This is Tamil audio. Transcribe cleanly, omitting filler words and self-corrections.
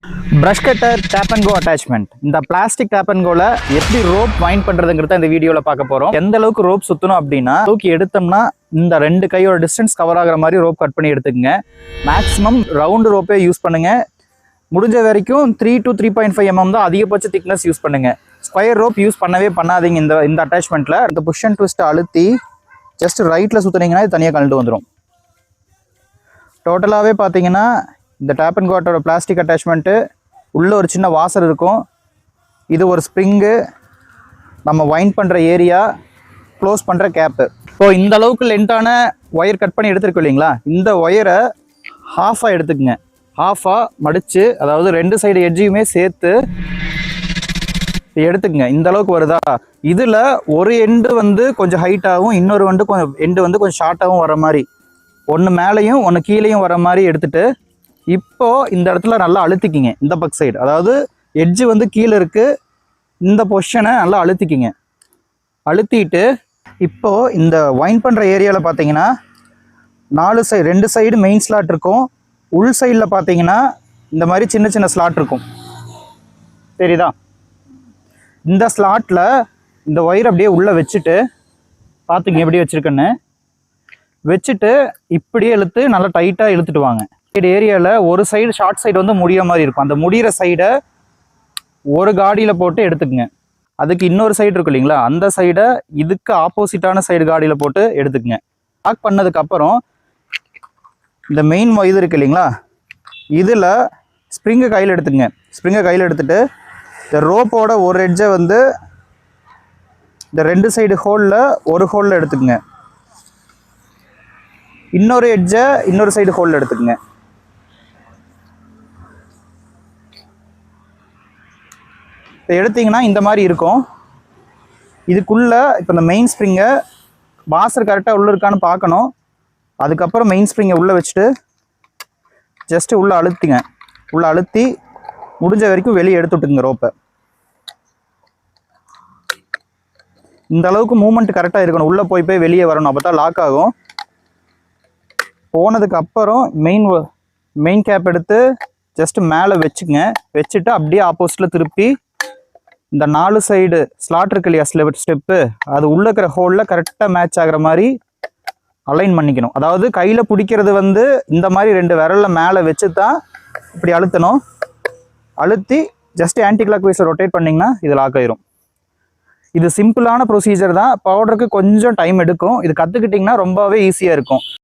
Brush cutter tap and go attachment. இந்த பிளாஸ்டிக் டேப் அண்ட் கோல எப்படி ரோப் வைண்ட் பண்றதுங்கிறத இந்த வீடியோல பார்க்க போறோம். எந்த அளவுக்கு ரோப் சுத்தணும் அப்படின்னா தூக்கி எடுத்தோம்னா இந்த ரெண்டு கையோட டிஸ்டன்ஸ் கவர் ஆகிற மாதிரி ரோப் கட் பண்ணி எடுத்துக்கங்க. மேக்ஸிமம் ரவுண்ட் ரோப்பே யூஸ் பண்ணுங்க. முடிஞ்ச வரைக்கும் 3 to 3.5 mm தான் அதிகபட்ச திக்னஸ் யூஸ் பண்ணுங்க. ஸ்கொயர் ரோப் யூஸ் பண்ணவே பண்ணாதீங்க. இந்த அட்டாச்மெண்ட்ல இந்த புஷ் அண்ட் ட்விஸ்ட் அழுத்தி ஜஸ்ட் ரைட்ல சுத்தினீங்கன்னா இது தனியாக கழண்டு வந்துடும். டோட்டலாகவே பார்த்தீங்கன்னா இந்த டேப் அண்ட் கோட்டோட பிளாஸ்டிக் அட்டாச்மெண்ட்டு உள்ள ஒரு சின்ன வாசர் இருக்கும். இது ஒரு ஸ்ப்ரிங்கு, நம்ம வைண்ட் பண்ணுற ஏரியா, க்ளோஸ் பண்ணுற கேப்பு. ஸோ இந்த அளவுக்கு லென்த்தான ஒயர் கட் பண்ணி எடுத்துருக்கோம் இல்லைங்களா, இந்த ஒயரை ஹாஃபாக எடுத்துக்கங்க. ஹாஃபாக மடித்து, அதாவது ரெண்டு சைடு எட்ஜையுமே சேர்த்து எடுத்துக்கங்க. இந்த அளவுக்கு வருதா? இதில் ஒரு எண்டு வந்து கொஞ்சம் ஹைட்டாகவும் இன்னொரு எண்டு வந்து கொஞ்சம் ஷார்ட்டாகவும் வர மாதிரி, ஒன்று மேலேயும் ஒன்று கீழேயும் வர மாதிரி எடுத்துகிட்டு இப்போது இந்த இடத்துல நல்லா அழுத்திக்கிங்க. இந்த பக் சைடு, அதாவது எட்ஜு வந்து கீழே இருக்குது, இந்த பொசிஷனை நல்லா அழுத்திக்கிங்க. அழுத்திட்டு இப்போது இந்த வைண்ட் பண்ணுற ஏரியாவில் பார்த்தீங்கன்னா 4 சைடு, 2 சைடு மெயின் ஸ்லாட் இருக்கும். உள் சைடில் பார்த்தீங்கன்னா இந்த மாதிரி சின்ன சின்ன ஸ்லாட் இருக்கும். சரிதா? இந்த ஸ்லாட்டில் இந்த ஒயர் அப்படியே உள்ளே வச்சுட்டு பார்த்துங்க எப்படி வச்சுருக்கேன்னு. வச்சுட்டு இப்படியே இழுத்து நல்லா டைட்டாக இழுத்துட்டு வாங்க. ஏரியாவில் ஒரு சைடு ஷார்ட் சைடு வந்து முடிகிற மாதிரி இருக்கும். அந்த முடிகிற சைடை ஒரு காடியில் போட்டு எடுத்துக்கங்க. அதுக்கு இன்னொரு சைடு இருக்கும் இல்லைங்களா, அந்த சைடை இதுக்கு ஆப்போசிட்டான சைடு காடியில் போட்டு எடுத்துக்கங்க. லாக் பண்ணதுக்கப்புறம் இந்த மெயின் இது இருக்குது இல்லைங்களா, இதில் ஸ்ப்ரிங்கை கையில் எடுத்துக்கங்க. ஸ்ப்ரிங்கை கையில் எடுத்துகிட்டு இந்த ரோப்போட ஒரு எட்ஜை வந்து இந்த 2 சைடு ஹோலில் ஒரு ஹோலில் எடுத்துக்கங்க. இன்னொரு எட்ஜை இன்னொரு சைடு ஹோலில் எடுத்துக்கங்க. இப்போ எடுத்திங்கன்னா இந்த மாதிரி இருக்கும். இதுக்குள்ளே இப்போ இந்த மெயின் ஸ்ப்ரிங்கை வாசர் கரெக்டாக உள்ளே இருக்கான்னு பார்க்கணும். அதுக்கப்புறம் மெயின் ஸ்ப்ரிங்கை உள்ளே வச்சுட்டு ஜஸ்ட்டு உள்ளே அழுத்திங்க. உள்ளே அழுத்தி முடிஞ்ச வரைக்கும் வெளியே எடுத்து விட்டுக்குங்க ரோப்பை. இந்த அளவுக்கு மூமெண்ட் கரெக்டாக இருக்கணும். உள்ளே போய் வெளியே வரணும், அப்போ தான் லாக் ஆகும். போனதுக்கு அப்புறம் மெயின் கேப் எடுத்து ஜஸ்ட்டு மேலே வச்சுக்கங்க. வச்சுட்டு அப்படியே ஆப்போசிட்டில் திருப்பி இந்த 4 சைடு ஸ்லாட் இருக்கு இல்லையா, ஸ்டெப்பு, அது உள்ளே இருக்கிற ஹோலில் கரெக்டாக மேட்ச் ஆகிற மாதிரி அலைன் பண்ணிக்கணும். அதாவது கையில் பிடிக்கிறது வந்து இந்த மாதிரி 2 விரலில் மேலே வச்சு தான் இப்படி அழுத்தணும். அழுத்தி ஜஸ்ட் ஆன்டி கிளாக் வைஸில் ரொட்டேட் பண்ணிங்கன்னா இது லாக் ஆயிரும். இது சிம்பிளான ப்ரொசீஜர் தான். பவுடருக்கு கொஞ்சம் டைம் எடுக்கும். இது கற்றுக்கிட்டிங்கன்னா ரொம்பவே ஈஸியாக இருக்கும்.